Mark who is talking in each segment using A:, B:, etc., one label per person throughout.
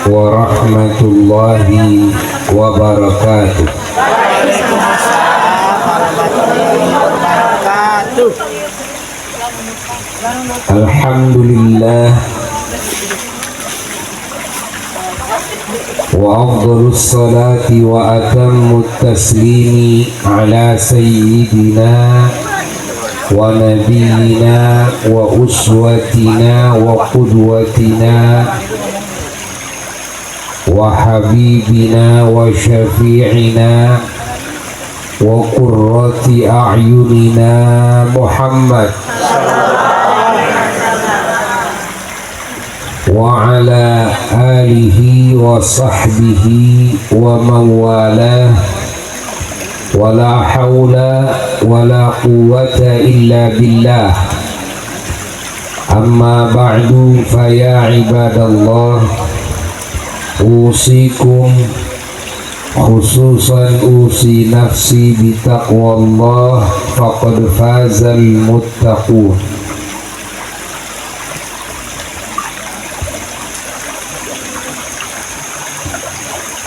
A: warahmatullahi wabarakatuh. Alhamdulillah wa afdhalus salati wa atammut taslimi ala sayyidina wa nabiyyina wa uswatina wa qudwatina wa habibina wa syafi'ina wa qurrati a'yunina Muhammad wa ala alihi wa sahbihi wa mawalah wa la hawla wa la quwwata illa billah. Amma ba'du, fa ya ibadallah, usikum khususan usi nafsi bitaqwallah, faqad fazal muttaqun.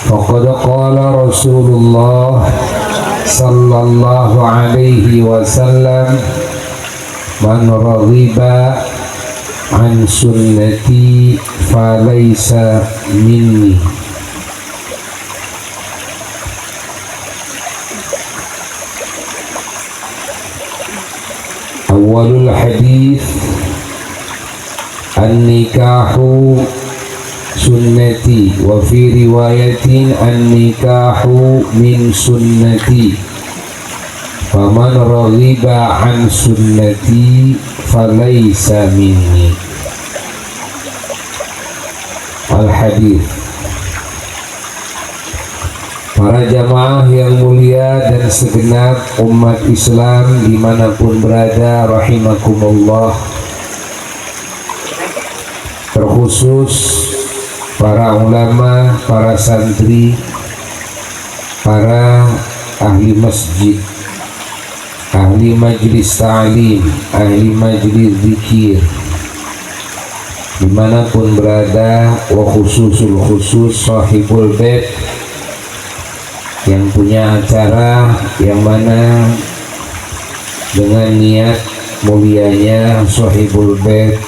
A: Faqad qala Rasulullah sallallahu alaihi wasallam, man raghiba an sunnati falaysa minni. Awalul hadis, an-nikahu sunnati, wa fi riwayatin an-nikahu min sunnati, faman raghiba an sunnati falaysa minni. Al-hadis. Para jamaah yang mulia dan segenap umat Islam dimanapun berada, rahimakumullah, terkhusus para ulama, para santri, para ahli masjid, ahli majlis ta'lim, ahli majlis zikir, dimanapun berada, wa khususul khusus sahibul bait, yang punya acara yang mana dengan niat mulianya sahibul bait,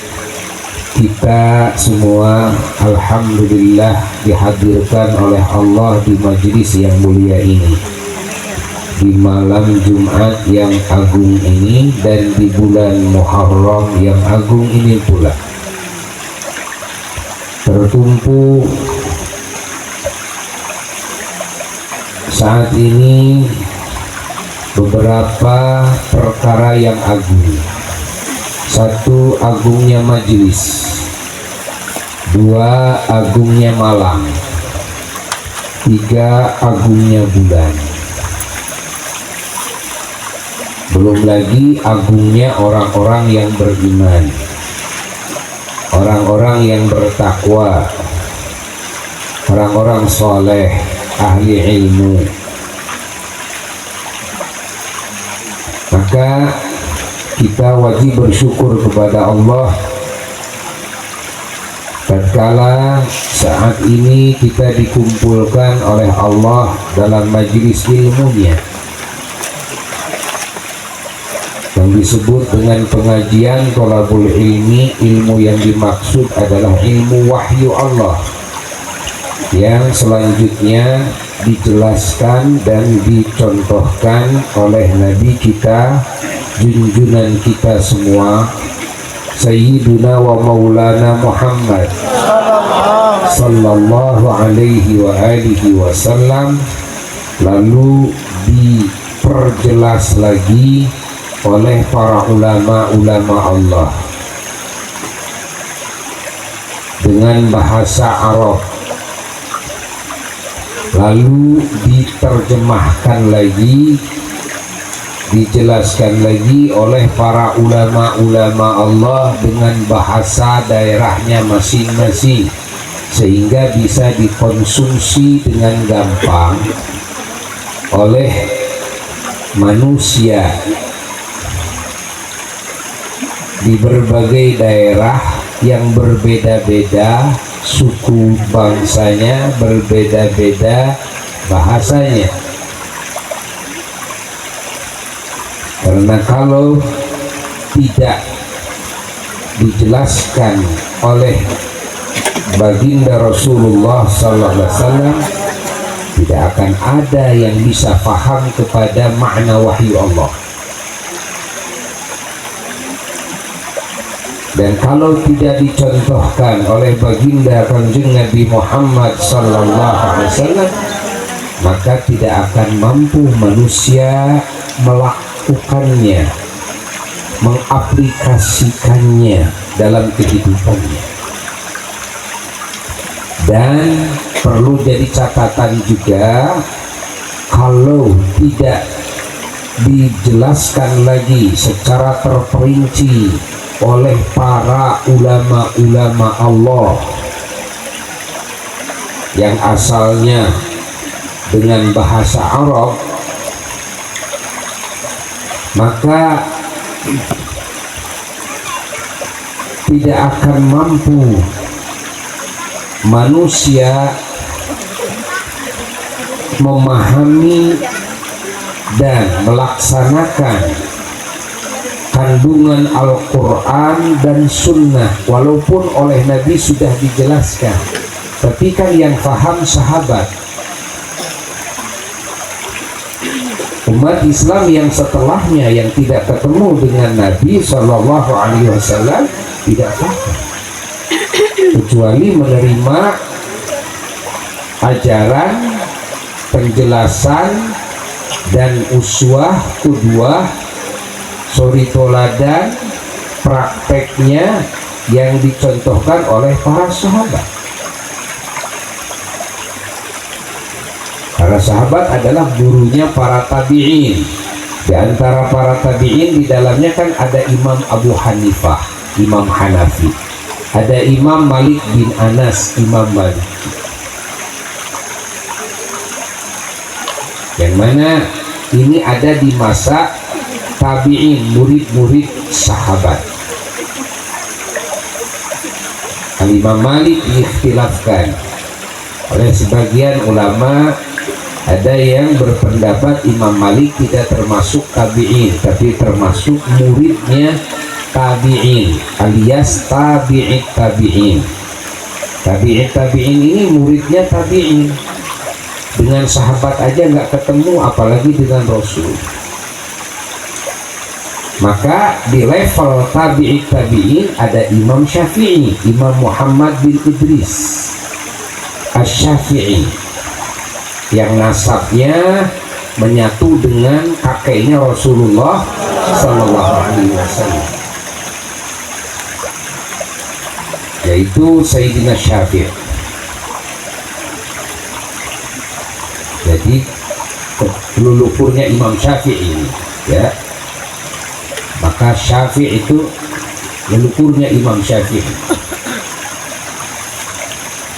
A: kita semua alhamdulillah dihadirkan oleh Allah di majlis yang mulia ini, di malam Jumat yang agung ini, dan di bulan Muharram yang agung ini pula. Tertumpu saat ini beberapa perkara yang agung. Satu, agungnya majlis. Dua, agungnya malam. Tiga, agungnya bulan. Belum lagi agungnya orang-orang yang beriman, orang-orang yang bertakwa, orang-orang soleh, ahli ilmu. Maka kita wajib bersyukur kepada Allah tatkala saat ini kita dikumpulkan oleh Allah dalam majlis ilmunya yang disebut dengan pengajian thalabul ilmi. Ilmu yang dimaksud adalah ilmu wahyu Allah yang selanjutnya dijelaskan dan dicontohkan oleh Nabi kita, junjunan kita semua, Sayyiduna wa Maulana Muhammad sallallahu alaihi wa alihi wasallam. Lalu diperjelas lagi oleh para ulama-ulama Allah dengan bahasa Arab, lalu diterjemahkan lagi, dijelaskan lagi oleh para ulama-ulama Allah dengan bahasa daerahnya masing-masing, sehingga bisa dikonsumsi dengan gampang oleh manusia di berbagai daerah yang berbeda-beda suku bangsanya, berbeda-beda bahasanya. Karena kalau tidak dijelaskan oleh baginda Rasulullah SAW, tidak akan ada yang bisa paham kepada makna wahyu Allah. Dan kalau tidak dicontohkan oleh baginda Kanjeng Nabi Muhammad SAW, maka tidak akan mampu manusia melakukannya, mengaplikasikannya dalam kehidupannya. Dan perlu jadi catatan juga, kalau tidak dijelaskan lagi secara terperinci oleh para ulama-ulama Allah yang asalnya dengan bahasa Arab, maka tidak akan mampu manusia memahami dan melaksanakan kandungan Al-Quran dan Sunnah, walaupun oleh Nabi sudah dijelaskan, tapi kan yang paham sahabat. Umat Islam yang setelahnya yang tidak ketemu dengan Nabi SAW tidak paham, kecuali menerima ajaran, penjelasan dan uswah, qudwah, suri toladan, prakteknya yang dicontohkan oleh para sahabat. Para sahabat adalah gurunya para tabi'in. Di antara para tabi'in di dalamnya kan ada Imam Abu Hanifah, Imam Hanafi, ada Imam Malik bin Anas, Imam Malik, yang mana ini ada di masa tabi'in, murid-murid sahabat. Imam Malik diikhtilafkan oleh sebagian ulama. Ada yang berpendapat Imam Malik tidak termasuk tabi'in, tapi termasuk muridnya tabi'in, alias tabi'it tabi'in. Tabi'it tabi'in ini muridnya tabi'in. Dengan sahabat aja nggak ketemu, apalagi dengan Rasul. Maka di level tabi'it tabi'in ada Imam Syafi'i, Imam Muhammad bin Idris Asy-Syafi'i, yang nasabnya menyatu dengan kakeknya Rasulullah SAW, yaitu Sayyidina Syafi'i. Jadi leluhurnya Imam Syafi'i, ya, maka Syafi'i itu leluhurnya Imam Syafi'i.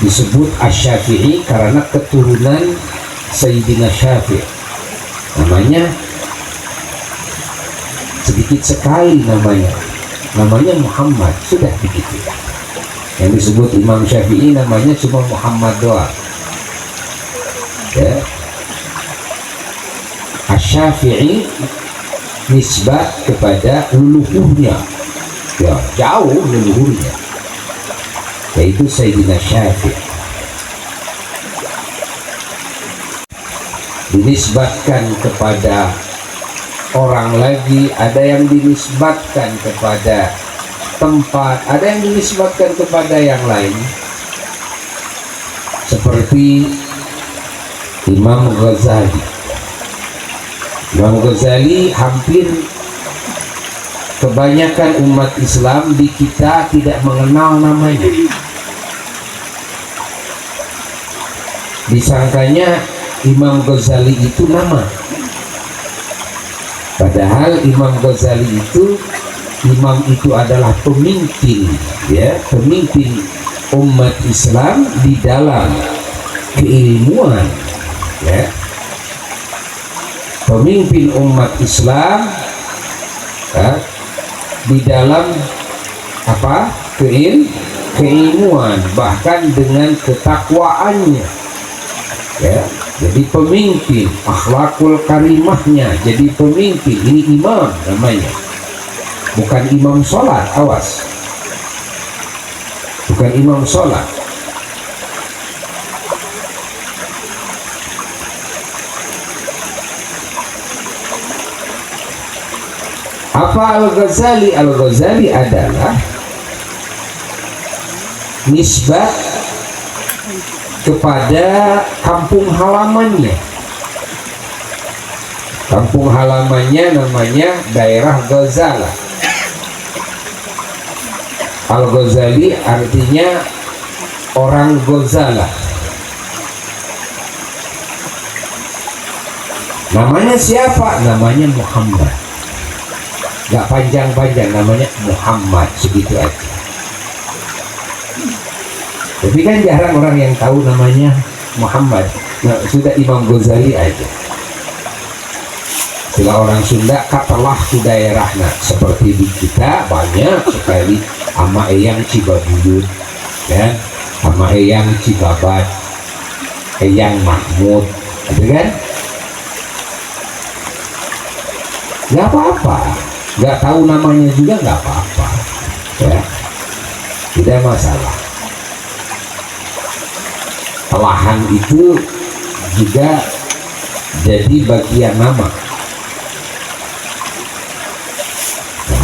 A: Disebut Asy-Syafi'i karena keturunan Sayyidina Syafi'i. Namanya sedikit sekali, namanya Muhammad, sudah begitu. Yang disebut Imam Syafi'i namanya cuma Muhammad doang, ya. Asy-Syafi'i nisbat kepada leluhurnya, ya, jauh leluhurnya, yaitu Sayyidina Syafi'i. Dinisbatkan kepada orang lagi, ada yang dinisbatkan kepada tempat, ada yang dinisbatkan kepada yang lain, seperti Imam Ghazali. Imam Ghazali hampir kebanyakan umat Islam di kita tidak mengenal namanya. Disangkanya Imam Ghazali itu nama, padahal Imam Ghazali itu, imam itu adalah pemimpin, ya, pemimpin umat Islam di dalam keilmuan, ya, pemimpin umat Islam, ya, di dalam apa, keilmuan, bahkan dengan ketakwaannya, ya. Jadi pemimpin, akhlakul karimahnya, jadi pemimpin. Ini imam namanya, bukan imam sholat, awas, bukan imam sholat. Apa Al-Ghazali? Al-Ghazali adalah nisbat kepada kampung halamannya. Kampung halamannya namanya daerah Ghazala. Al-Ghazali artinya orang Ghazala. Namanya siapa? Namanya Muhammad. Gak panjang-panjang, namanya Muhammad, segitu aja. Tapi kan jarang orang yang tahu namanya Muhammad. Nah, sudah Imam Ghazali aja. Bila orang Sunda katalah ke daerah, nah seperti di kita banyak sekali ama eyang Cibabuyut, ya, ama eyang Cibabat, eyang Mahmud, gitu kan? Gak apa-apa. Nggak tahu namanya juga nggak apa-apa, ya, tidak masalah. Telahan itu juga jadi bagian nama.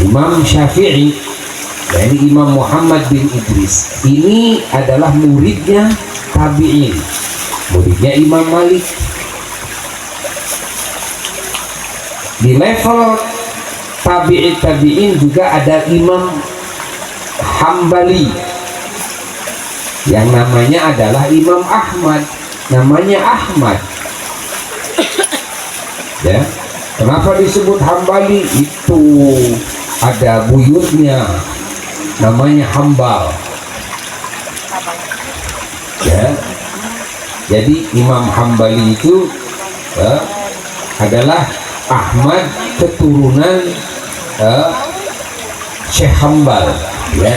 A: Imam Syafi'i, yani Imam Muhammad bin Idris, ini adalah muridnya tabi'in, muridnya Imam Malik. Di level tabi'in juga ada Imam Hambali yang namanya adalah Imam Ahmad, namanya Ahmad, ya. Kenapa disebut Hambali? Itu ada buyutnya namanya Hambal, ya. Jadi Imam Hambali itu adalah Ahmad keturunan Syekh Hambal, ya.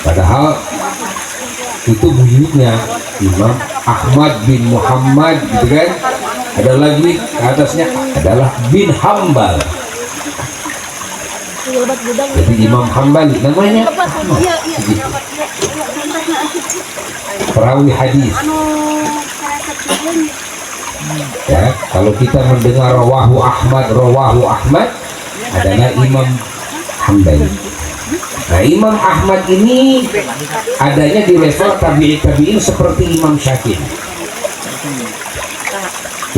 A: Padahal itu buyutnya Imam Ahmad bin Muhammad, gitu kan. Ada lagi atasnya adalah bin Hambal. Jadi Imam Hambali namanya gitu. Perawi hadis. Ya, kalau kita mendengar rawahu Ahmad adalah Imam Hambali. Nah, Imam Ahmad ini adanya di level tabi'in seperti Imam Syafi'i.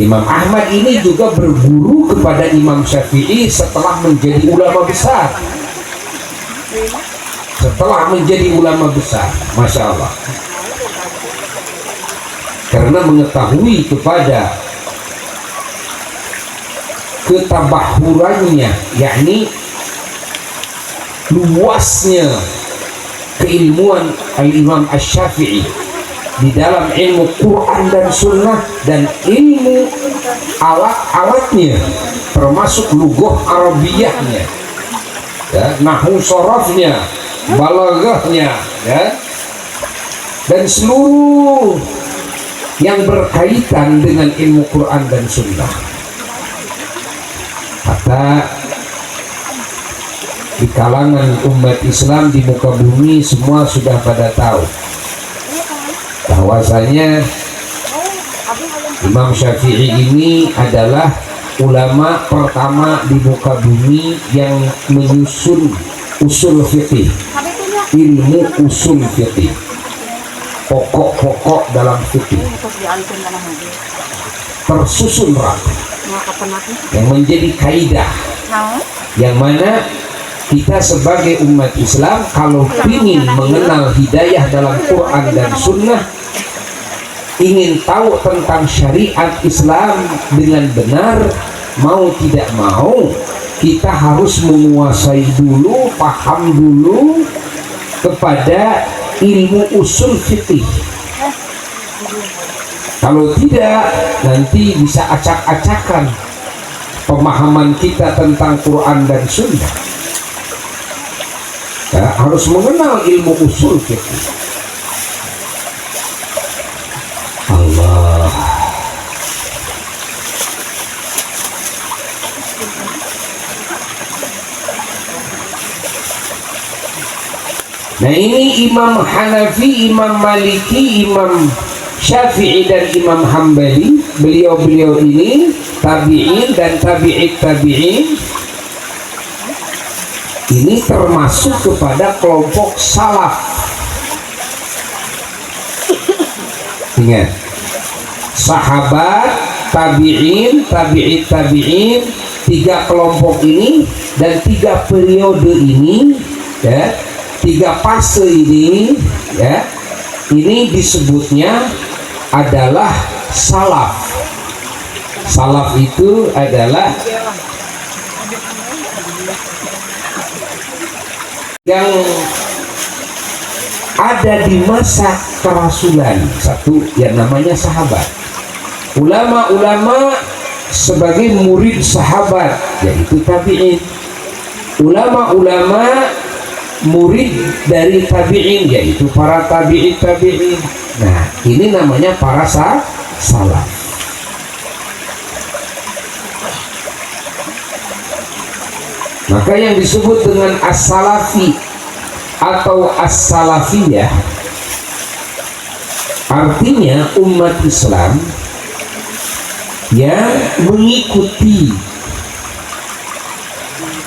A: Imam Ahmad ini juga berguru kepada Imam Syafi'i setelah menjadi ulama besar. Masya Allah. Karena mengetahui kepada ketabahurannya, yakni luasnya keilmuan Al-Imam Asy-Syafi'i di dalam ilmu Quran dan Sunnah dan ilmu alat-alatnya, termasuk lughah Arabiyahnya, ya, nahwu sharafnya, balaghahnya, ya, dan seluruh yang berkaitan dengan ilmu Quran dan Sunnah. Kata di kalangan umat Islam di muka bumi semua sudah pada tahu bahwasanya Imam Syafi'i ini adalah ulama pertama di muka bumi yang menyusun usul fikih, ilmu usul fikih, pokok-pokok dalam fikih tersusun rapi yang menjadi kaidah, yang mana kita sebagai umat Islam kalau ingin mengenal hidayah dalam Quran dan Sunnah, ingin tahu tentang syariat Islam dengan benar, mau tidak mau kita harus menguasai dulu, paham dulu kepada ilmu usul fikih. Kalau tidak, nanti bisa acak-acakan pemahaman kita tentang Quran dan Sunnah. ya, harus mengenal ilmu usul fikih. Allah. Nah ini Imam Hanafi, Imam Maliki, Imam Syafi'i dan Imam Hambali, beliau-beliau ini tabi'in dan tabi'it tabi'in, ini termasuk kepada kelompok salaf. Ingat, sahabat, tabi'in, tabi'it tabi'in, tiga kelompok ini dan tiga periode ini, ya, tiga fase ini, ya, ini disebutnya adalah salaf. Salaf itu adalah yang ada di masa kerasulan, satu yang namanya sahabat. Ulama-ulama sebagai murid sahabat, yaitu tabi'in. Ulama-ulama murid dari tabi'in, yaitu para tabi'in tabi'in. Nah ini namanya para salaf. Maka yang disebut dengan as-salafi atau as-salafiyah artinya umat Islam yang mengikuti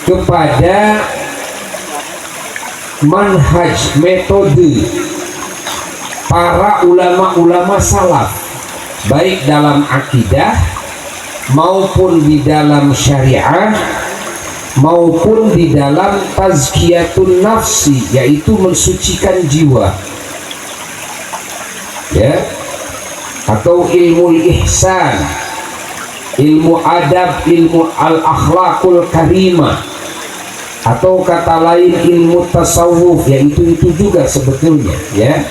A: kepada manhaj, metode para ulama-ulama salaf, baik dalam akidah maupun di dalam syariah maupun di dalam tazkiyatun nafsi, yaitu mensucikan jiwa, ya, atau ilmu ihsan, ilmu adab, ilmu al-akhlaqul karimah, atau kata lain ilmu tasawuf, yaitu itu juga sebetulnya, ya.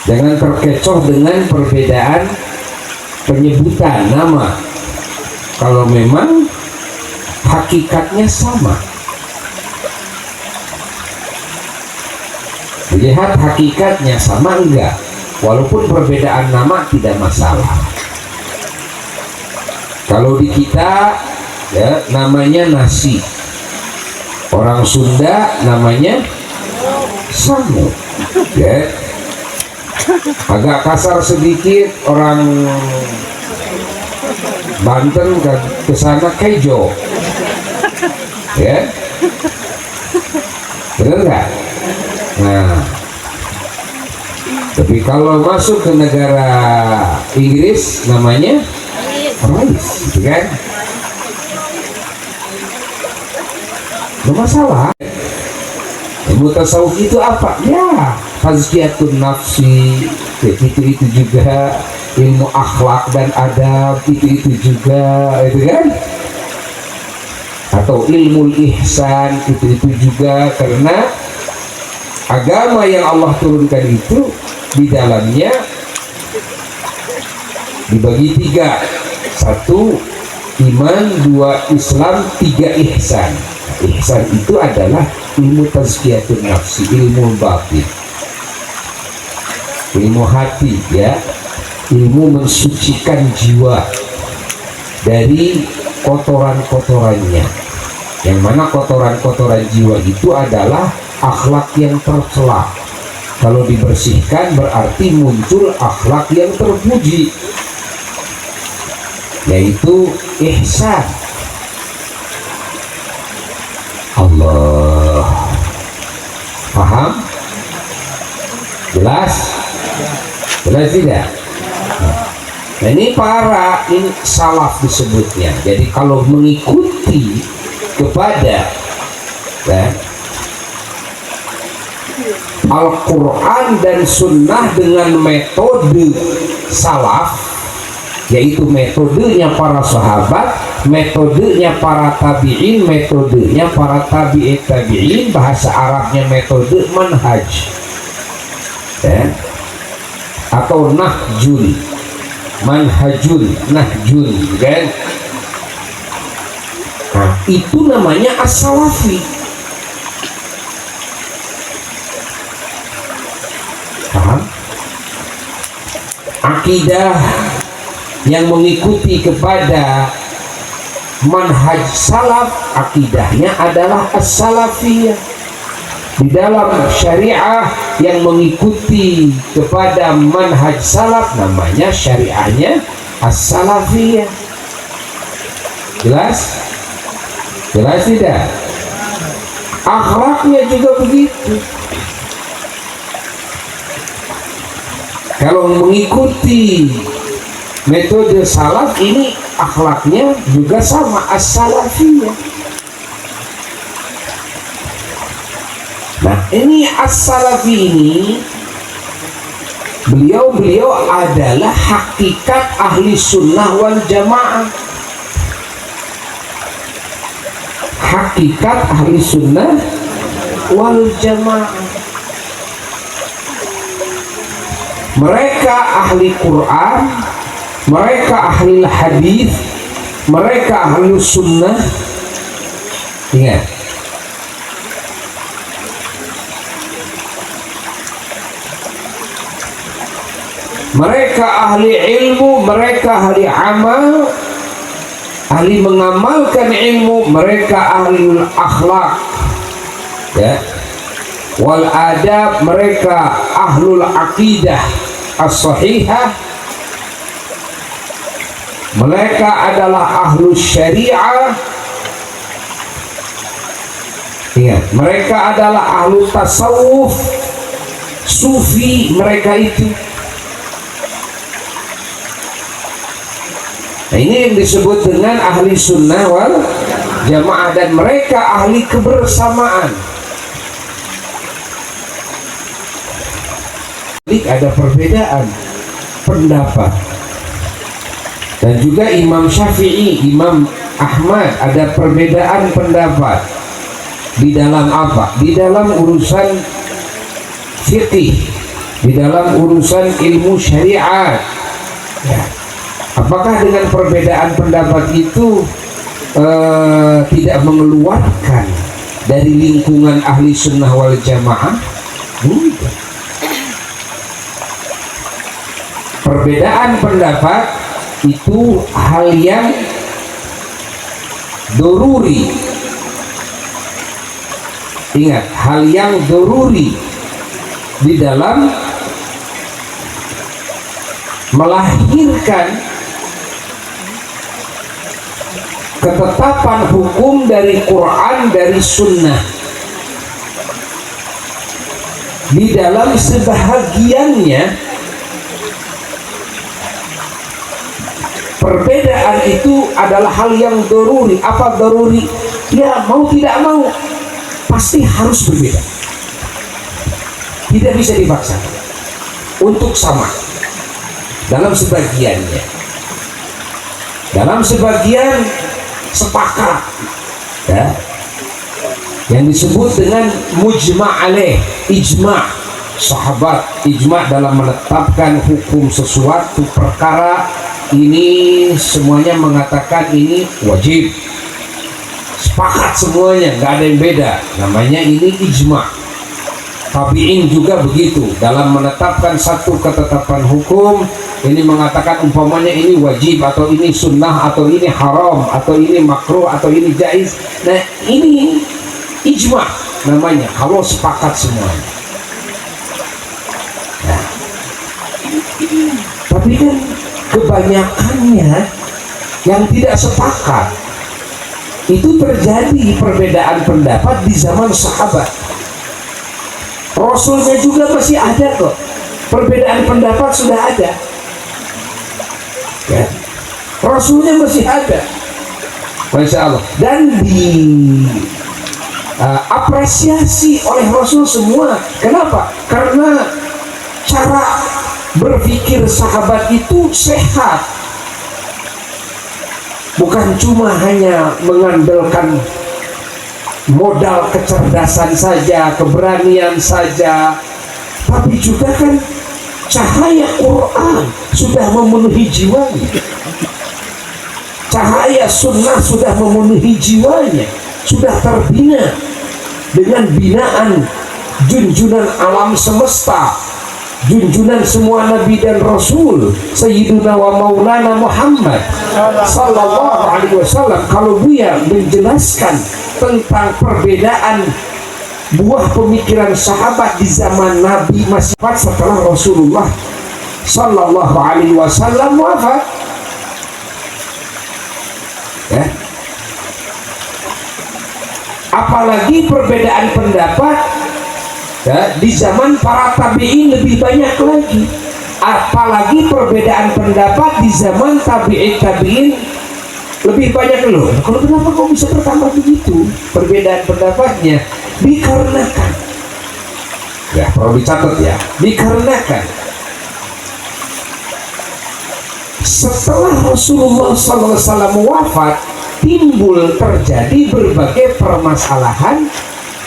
A: Jangan terkecoh dengan perbedaan penyebutan nama, kalau memang hakikatnya sama. Dilihat hakikatnya sama enggak, walaupun perbedaan nama tidak masalah. Kalau di kita, ya, namanya nasi, orang Sunda namanya sangu, ya. Agak kasar sedikit, orang Banten ke sana kejo, ya, benar nggak? Nah, tapi kalau masuk ke negara Inggris namanya rice, gitu kan? Nggak masalah. Ilmu tasawuf itu apa? Ya, tazkiyatun nafsi, itu juga. Ilmu akhlak dan adab, itu juga, itu kan? Atau ilmu ihsan, itu juga, karena agama yang Allah turunkan itu di dalamnya dibagi tiga: satu iman, dua Islam, tiga ihsan. Ihsan itu adalah ilmu tazkiyatun nafsi, ilmu batin, ilmu hati, ya, ilmu mensucikan jiwa dari kotoran-kotorannya, yang mana kotoran-kotoran jiwa itu adalah akhlak yang tercela. Kalau dibersihkan berarti muncul akhlak yang terpuji, yaitu ihsan. Allah, paham? Jelas? Jelas tidak? Nah, ini para ini salaf disebutnya. Jadi kalau mengikuti kepada, ya, Al-Quran dan Sunnah dengan metode salaf, yaitu metodenya para sahabat, metodenya para tabi'in, metodenya para tabi'it tabi'in, bahasa Arabnya metode manhaj, ya, atau nahjul, manhajul, nahjul, kan? Nah, itu namanya as-salafi. Paham? Akidah yang mengikuti kepada manhaj salaf, akidahnya adalah as-salafiyah. Di dalam syariah yang mengikuti kepada manhaj salaf, namanya syariahnya as-salafiyah. Jelas? Jelas tidak? Akhlaknya juga begitu. Kalau mengikuti metode salaf ini, akhlaknya juga sama, as-salafiyah. Nah, ini as-salafi ini, beliau adalah hakikat ahli sunnah wal jamaah. Hakikat ahli sunnah wal jamaah. Mereka ahli Quran, mereka ahli hadis, mereka ahli sunnah. Ingat, mereka ahli ilmu, mereka ahli amal, ahli mengamalkan ilmu, mereka ahli akhlak, ya, wal adab, mereka ahlul aqidah as-sahihah, mereka adalah ahlus syariah. Ingat, mereka adalah ahlu tasawuf, sufi, mereka itu. Nah, ini yang disebut dengan ahli sunnah wal jamaah, dan mereka ahli kebersamaan. Ada perbedaan pendapat, dan juga Imam Syafi'i, Imam Ahmad ada perbedaan pendapat di dalam apa? Di dalam urusan fikih, di dalam urusan ilmu syariat, ya. Apakah dengan perbedaan pendapat itu tidak mengeluarkan dari lingkungan ahli sunnah wal jamaah? Tidak. Perbedaan pendapat itu hal yang doruri. Ingat, hal yang doruri di dalam melahirkan ketetapan hukum dari Quran, dari sunnah. Di dalam sebahagiannya perbedaan itu adalah hal yang doruri. Apa doruri? Ya, mau tidak mau pasti harus berbeda, tidak bisa dipaksa untuk sama. Dalam sebagiannya, dalam sebagian sepakat, ya, yang disebut dengan mujma' alaih, ijma' sahabat, ijma' dalam menetapkan hukum sesuatu perkara ini, semuanya mengatakan ini wajib, sepakat semuanya, nggak ada yang beda, namanya ini ijma'. Tabi'in juga begitu, dalam menetapkan satu ketetapan hukum, ini mengatakan umpamanya ini wajib, atau ini sunnah, atau ini haram, atau ini makruh, atau ini jaiz. Nah, ini ijma' namanya, kalau sepakat semuanya. Nah, tapi kan kebanyakannya yang tidak sepakat, itu terjadi perbedaan pendapat di zaman sahabat. Rasulnya juga masih ada kok, perbedaan pendapat sudah ada, ya. Rasulnya masih ada, Masya Allah, dan apresiasi oleh Rasul semua. Kenapa? Karena cara berpikir sahabat itu sehat, bukan cuma hanya mengandalkan modal kecerdasan saja, keberanian saja, tapi juga kan cahaya Quran sudah memenuhi jiwanya. cahaya sunnah sudah memenuhi jiwanya, sudah terbina dengan binaan junjunan alam semesta, junjunan semua nabi dan rasul, Sayyiduna wa Maulana Muhammad sallallahu alaihi wasallam. Kalau Buya menjelaskan tentang perbedaan buah pemikiran sahabat di zaman Nabi masih setelah Rasulullah sallallahu alaihi wasallam wafat, ya. Apalagi perbedaan pendapat, ya, di zaman para tabi'in lebih banyak lagi. Apalagi perbedaan pendapat di zaman tabi'in lebih banyak loh. Kalau kenapa kok bisa bertambah begitu perbedaan pendapatnya? Dikarenakan, ya perlu dicatat ya, dikarenakan setelah Rasulullah SAW wafat, timbul terjadi berbagai permasalahan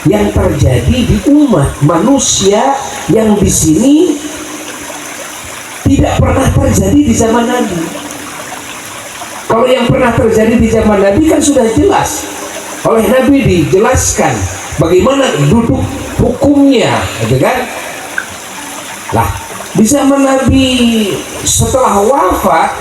A: yang terjadi di umat manusia yang di sini tidak pernah terjadi di zaman Nabi. Kalau yang pernah terjadi di zaman Nabi kan sudah jelas oleh Nabi, dijelaskan bagaimana duduk hukumnya, gitu kan? Lah, di zaman Nabi setelah wafat,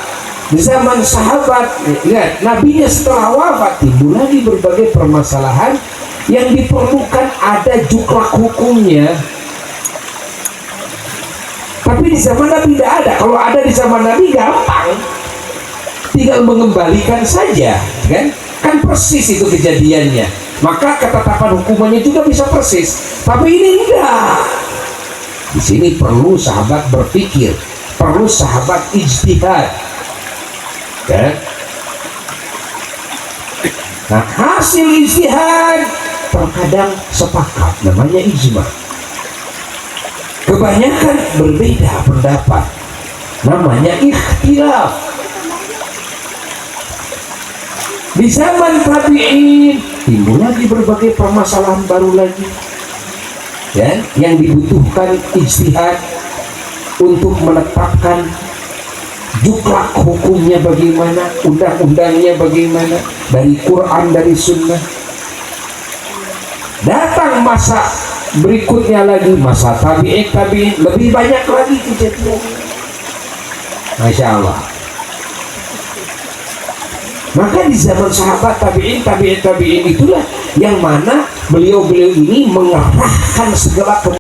A: di zaman sahabat, lihat, nabinya setelah wafat timbul lagi berbagai permasalahan yang diperlukan ada juklak hukumnya. Tapi di zaman Nabi tidak ada. Kalau ada di zaman Nabi gampang, tinggal mengembalikan saja, kan? Kan persis itu kejadiannya. Maka ketetapan hukumannya juga bisa persis. Tapi ini enggak. Di sini perlu sahabat berpikir, perlu sahabat ijtihad, kan? Nah, hasil ijtihad terkadang sepakat, namanya ijma. Kebanyakan berbeda pendapat, namanya ikhtilaf. Di zaman tabi'in timbul lagi berbagai permasalahan baru lagi, ya, yang dibutuhkan ijtihad untuk menetapkan juklak hukumnya bagaimana, undang-undangnya bagaimana, dari Quran, dari Sunnah. Datang masa berikutnya lagi, masa tabi'in lebih banyak lagi kejadian. Masya Allah. Maka di zaman sahabat tabi'in itulah yang mana beliau-beliau ini mengerahkan segala